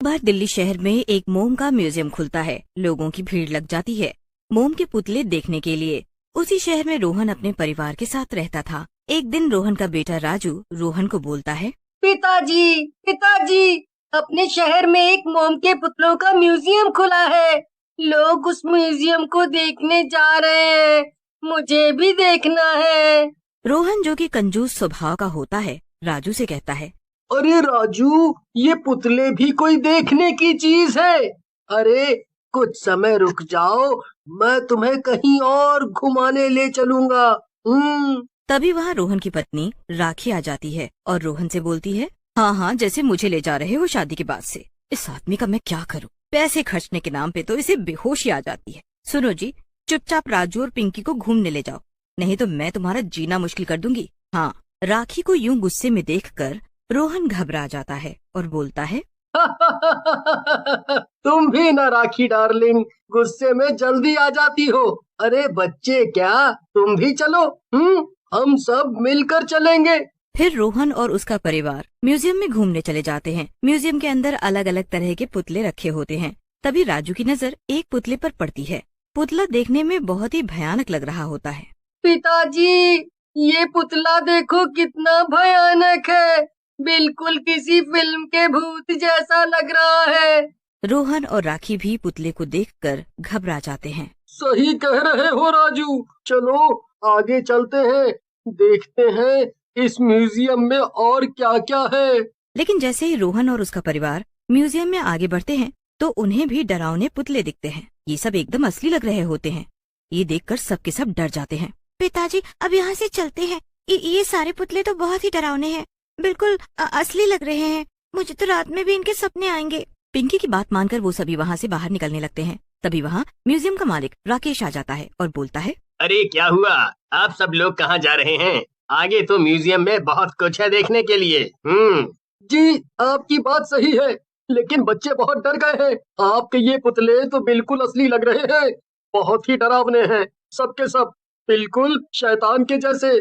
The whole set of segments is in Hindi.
बार दिल्ली शहर में एक मोम का म्यूजियम खुलता है। लोगों की भीड़ लग जाती है मोम के पुतले देखने के लिए। उसी शहर में रोहन अपने परिवार के साथ रहता था। एक दिन रोहन का बेटा राजू रोहन को बोलता है, पिताजी, पिताजी, अपने शहर में एक मोम के पुतलों का म्यूजियम खुला है। लोग उस म्यूजियम को देखने जा रहे हैं। मुझे भी देखना है। रोहन जो कि कंजूस स्वभाव का होता है राजू से कहता है, अरे राजू, ये पुतले भी कोई देखने की चीज है। अरे कुछ समय रुक जाओ, मैं तुम्हें कहीं और घुमाने ले चलूंगा। तभी वहाँ रोहन की पत्नी राखी आ जाती है और रोहन से बोलती है, हाँ, जैसे मुझे ले जा रहे हो शादी के बाद से। इस आदमी का मैं क्या करूँ? पैसे खर्चने के नाम पे तो इसे बेहोशी आ जाती है। सुनो जी, चुपचाप राजू और पिंकी को घूमने ले जाओ, नहीं तो मैं तुम्हारा जीना मुश्किल कर दूंगी। हाँ। राखी को यूं गुस्से में देखकर रोहन घबरा जाता है और बोलता है, तुम भी ना राखी डार्लिंग, गुस्से में जल्दी आ जाती हो। अरे बच्चे क्या, तुम भी चलो। हम सब मिलकर चलेंगे। फिर रोहन और उसका परिवार म्यूजियम में घूमने चले जाते हैं। म्यूजियम के अंदर अलग अलग तरह के पुतले रखे होते हैं। तभी राजू की नजर एक पुतले पर पड़ती है। पुतला देखने में बहुत ही भयानक लग रहा होता है। पिताजी, ये पुतला देखो कितना भयानक है। बिल्कुल किसी फिल्म के भूत जैसा लग रहा है। रोहन और राखी भी पुतले को देखकर घबरा जाते हैं। सही कह रहे हो राजू, चलो आगे चलते हैं, देखते हैं इस म्यूजियम में और क्या क्या है। लेकिन जैसे ही रोहन और उसका परिवार म्यूजियम में आगे बढ़ते हैं तो उन्हें भी डरावने पुतले दिखते हैं। ये सब एकदम असली लग रहे होते हैं। ये देखकर सबके सब डर जाते हैं। पिताजी, अब यहाँ से चलते हैं। ये सारे पुतले तो बहुत ही डरावने हैं, बिल्कुल असली लग रहे हैं। मुझे तो रात में भी इनके सपने आएंगे। पिंकी की बात मानकर वो सभी वहाँ से बाहर निकलने लगते हैं। तभी वहाँ म्यूजियम का मालिक राकेश आ जाता है और बोलता है, अरे क्या हुआ, आप सब लोग कहाँ जा रहे हैं? आगे तो म्यूजियम में बहुत कुछ है देखने के लिए। जी, आपकी बात सही है, लेकिन बच्चे बहुत डर गए हैं। आपके ये पुतले तो बिल्कुल असली लग रहे हैं, बहुत ही डरावने हैं। सबके सब बिल्कुल शैतान के जैसे।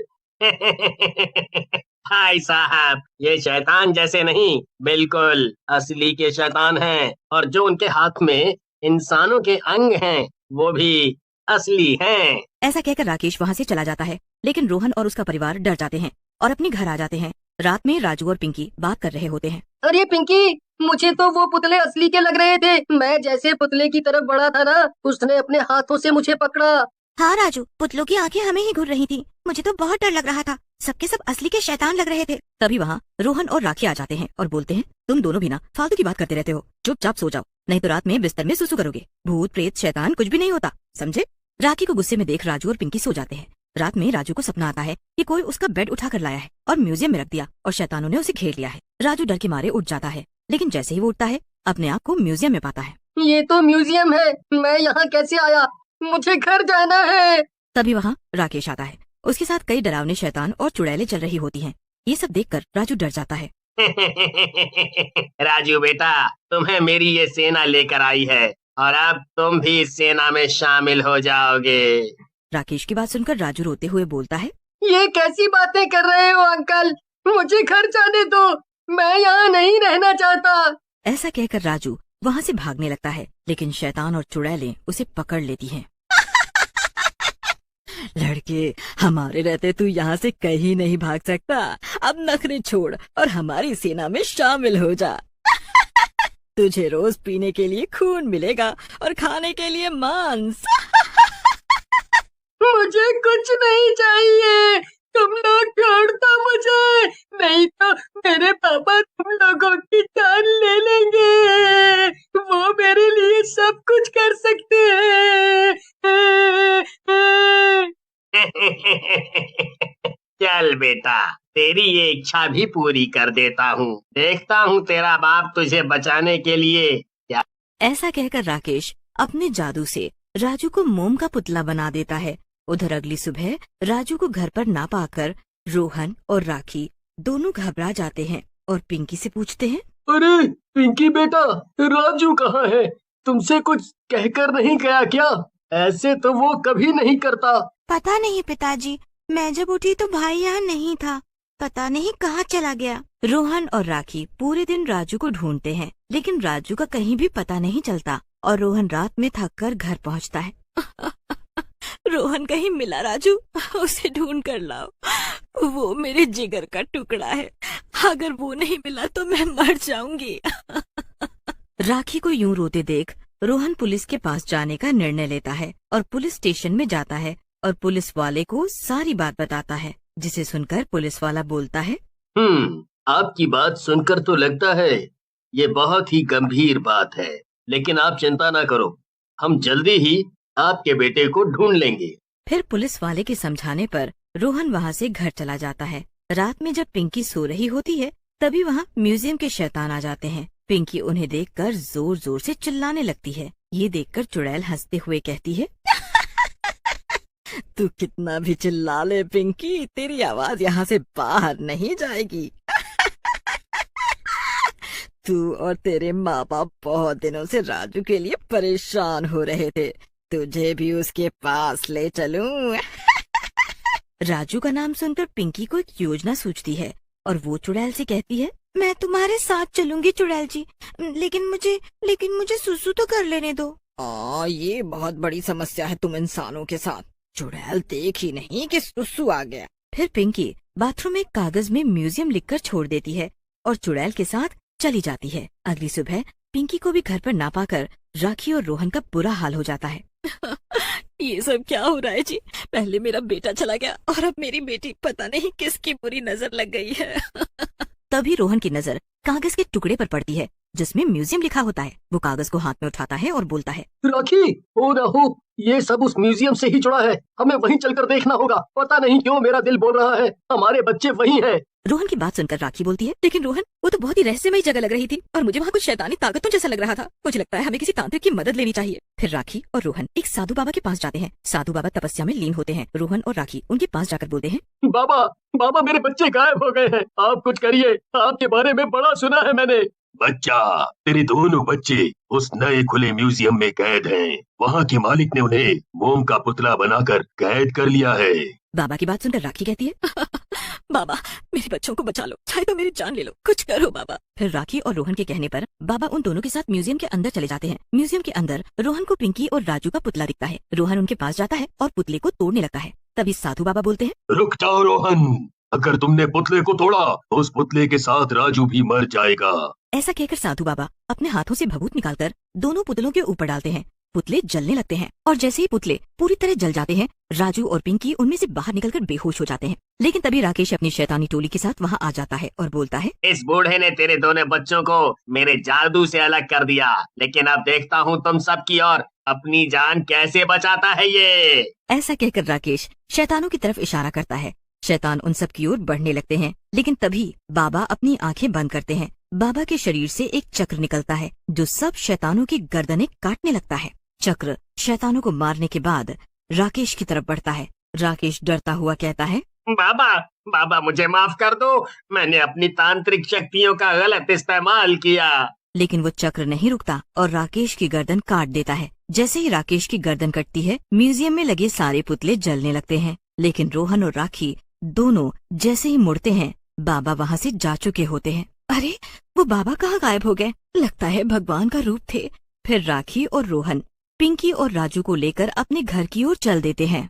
भाई साहब, ये शैतान जैसे नहीं, बिल्कुल असली के शैतान हैं। और जो उनके हाथ में इंसानों के अंग हैं, वो भी असली हैं। ऐसा कहकर राकेश वहाँ से चला जाता है। लेकिन रोहन और उसका परिवार डर जाते हैं और अपने घर आ जाते हैं। रात में राजू और पिंकी बात कर रहे होते हैं। अरे पिंकी, मुझे तो वो पुतले असली के लग रहे थे। मैं जैसे पुतले की तरफ बढ़ा था ना, उसने अपने हाथों से मुझे पकड़ा। हाँ राजू, पुतलों की आंखें हमें ही घूर रही थी। मुझे तो बहुत डर लग रहा था। सबके सब असली के शैतान लग रहे थे। तभी वहाँ रोहन और राखी आ जाते हैं और बोलते हैं, तुम दोनों भी ना फालतू की बात करते रहते हो। चुपचाप सो जाओ, नहीं तो रात में बिस्तर में सुसु करोगे। भूत प्रेत शैतान कुछ भी नहीं होता, समझे? राखी को गुस्से में देख राजू और पिंकी सो जाते हैं। रात में राजू को सपना आता है कि कोई उसका बेड उठा कर लाया है और म्यूजियम में रख दिया और शैतानों ने उसे घेर लिया है। राजू डर के मारे उठ जाता है, लेकिन जैसे ही वो उठता है अपने आप को म्यूजियम में पाता है। ये तो म्यूजियम है, मैं यहाँ कैसे आया? मुझे घर जाना है। तभी वहाँ राकेश आता है। उसके साथ कई डरावने शैतान और चुड़ैलें चल रही होती हैं। ये सब देखकर राजू डर जाता है। राजू बेटा, तुम्हें मेरी ये सेना लेकर आई है और अब तुम भी इस सेना में शामिल हो जाओगे। राकेश की बात सुनकर राजू रोते हुए बोलता है, ये कैसी बातें कर रहे हो अंकल? मुझे घर जाने दो, मैं यहाँ नहीं रहना चाहता। ऐसा कहकर राजू वहाँ से भागने लगता है, लेकिन शैतान और चुड़ैलें उसे पकड़ लेती हैं। लड़के, हमारे रहते तू यहाँ से कहीं नहीं भाग सकता। अब नखरे छोड़ और हमारी सेना में शामिल हो जा। तुझे रोज पीने के लिए खून मिलेगा और खाने के लिए मांस। मुझे कुछ नहीं चाहिए, तुम लोग छोड़ दो मुझे, नहीं तो मेरे पापा तुम लोगों की जान ले लेंगे। वो मेरे लिए सब कुछ कर सकते हैं। चल बेटा, तेरी ये इच्छा भी पूरी कर देता हूँ। देखता हूँ तेरा बाप तुझे बचाने के लिए क्या। ऐसा कहकर राकेश अपने जादू से राजू को मोम का पुतला बना देता है। उधर अगली सुबह राजू को घर पर ना पाकर रोहन और राखी दोनों घबरा जाते हैं और पिंकी से पूछते हैं, अरे पिंकी बेटा, राजू कहाँ है? तुमसे कुछ कहकर नहीं गया क्या? ऐसे तो वो कभी नहीं करता। पता नहीं पिताजी, मैं जब उठी तो भाई यहाँ नहीं था। पता नहीं कहाँ चला गया। रोहन और राखी पूरे दिन राजू को ढूंढते हैं, लेकिन राजू का कहीं भी पता नहीं चलता और रोहन रात में थककर घर पहुंचता है। रोहन कहीं मिला राजू, उसे ढूंढ कर लाओ, वो मेरे जिगर का टुकड़ा है, अगर वो नहीं मिला तो मैं मर जाऊंगी। राखी को यूं रोते देख रोहन पुलिस के पास जाने का निर्णय लेता है और पुलिस स्टेशन में जाता है और पुलिस वाले को सारी बात बताता है, जिसे सुनकर पुलिस वाला बोलता है, आपकी बात सुनकर तो लगता है ये बहुत ही गंभीर बात है, लेकिन आप चिंता ना करो, हम जल्दी ही आपके बेटे को ढूंढ लेंगे। फिर पुलिस वाले के समझाने पर रोहन वहाँ से घर चला जाता है। रात में जब पिंकी सो रही होती है, तभी वहाँ म्यूजियम के शैतान आ जाते हैं। पिंकी उन्हें देखकर जोर जोर से चिल्लाने लगती है। ये देखकर चुड़ैल हंसते हुए कहती है, तू कितना भी चिल्ला ले पिंकी, तेरी आवाज यहाँ से बाहर नहीं जाएगी। तू और तेरे माँ बाप बहुत दिनों से राजू के लिए परेशान हो रहे थे, तुझे भी उसके पास ले चलूं। राजू का नाम सुनकर पिंकी को एक योजना सूझती है और वो चुड़ैल से कहती है, मैं तुम्हारे साथ चलूंगी चुड़ैल जी, लेकिन मुझे सुसु तो कर लेने दो। ये बहुत बड़ी समस्या है तुम इंसानों के साथ। चुड़ैल देख ही नहीं कि सुसु आ गया। फिर पिंकी बाथरूम में कागज में म्यूजियम लिखकर छोड़ देती है और चुड़ैल के साथ चली जाती है। अगली सुबह पिंकी को भी घर पर ना पाकर राखी और रोहन का बुरा हाल हो जाता है। ये सब क्या हो रहा है जी? पहले मेरा बेटा चला गया और अब मेरी बेटी, पता नहीं किसकी बुरी नजर लग गई है। तभी रोहन की नजर कागज के टुकड़े पर पड़ती है जिसमें म्यूजियम लिखा होता है। वो कागज को हाथ में उठाता है और बोलता है, राखी, हो ना हो, ये सब उस म्यूजियम से ही जुड़ा है, हमें वहीं चलकर देखना होगा। पता नहीं क्यों मेरा दिल बोल रहा है हमारे बच्चे वहीं हैं। रोहन की बात सुनकर राखी बोलती है, लेकिन रोहन, वो तो बहुत ही रहस्यमयी जगह लग रही थी और मुझे वहाँ कुछ शैतानी ताकतों जैसा लग रहा था। मुझे लगता है हमें किसी तांत्रिक की मदद लेनी चाहिए। फिर राखी और रोहन एक साधु बाबा के पास जाते हैं। साधु बाबा तपस्या में लीन होते हैं। रोहन और राखी उनके पास जाकर बोलते हैं, बाबा मेरे बच्चे गायब हो गए हैं, आप कुछ करिए, आपके बारे में बड़ा सुना है मैंने। बच्चा, तेरे दोनों बच्चे उस नए खुले म्यूजियम में कैद हैं। वहाँ के मालिक ने उन्हें मोम का पुतला बनाकर कैद कर लिया है। बाबा की बात सुनकर राखी कहती है, बाबा मेरे बच्चों को बचा लो, चाहे तो मेरी जान ले लो, कुछ करो बाबा। फिर राखी और रोहन के कहने पर बाबा उन दोनों के साथ म्यूजियम के अंदर चले जाते हैं। म्यूजियम के अंदर रोहन को पिंकी और राजू का पुतला दिखता है। रोहन उनके पास जाता है और पुतले को तोड़ने लगता है। तभी साधु बाबा बोलते हैं, रुक जाओ रोहन, अगर तुमने पुतले को तोड़ा तो उस पुतले के साथ राजू भी मर जाएगा। ऐसा कहकर साधु बाबा अपने हाथों से भभूत निकालकर दोनों पुतलों के ऊपर डालते हैं। पुतले जलने लगते हैं और जैसे ही पुतले पूरी तरह जल जाते हैं, राजू और पिंकी उनमें से बाहर निकलकर बेहोश हो जाते हैं। लेकिन तभी राकेश अपनी शैतानी टोली के साथ वहाँ आ जाता है और बोलता है, इस बूढ़े ने तेरे दोनों बच्चों को मेरे जादू से अलग कर दिया, लेकिन अब देखता हूँ तुम सबकी और अपनी जान कैसे बचाता है ये। ऐसा कहकर राकेश शैतानों की तरफ इशारा करता है। शैतान उन सब की ओर बढ़ने लगते हैं, लेकिन तभी बाबा अपनी आंखें बंद करते हैं। बाबा के शरीर से एक चक्र निकलता है जो सब शैतानों की गर्दनें काटने लगता है। चक्र शैतानों को मारने के बाद राकेश की तरफ बढ़ता है। राकेश डरता हुआ कहता है, बाबा मुझे माफ कर दो, मैंने अपनी तांत्रिक शक्तियों का गलत इस्तेमाल किया। लेकिन वो चक्र नहीं रुकता और राकेश की गर्दन काट देता है। जैसे ही राकेश की गर्दन कटती है, म्यूजियम में लगे सारे पुतले जलने लगते हैं। लेकिन रोहन और राखी दोनों जैसे ही मुड़ते हैं, बाबा वहाँ से जा चुके होते हैं। अरे वो बाबा कहाँ गायब हो गए? लगता है भगवान का रूप थे। फिर राखी और रोहन पिंकी और राजू को लेकर अपने घर की ओर चल देते हैं।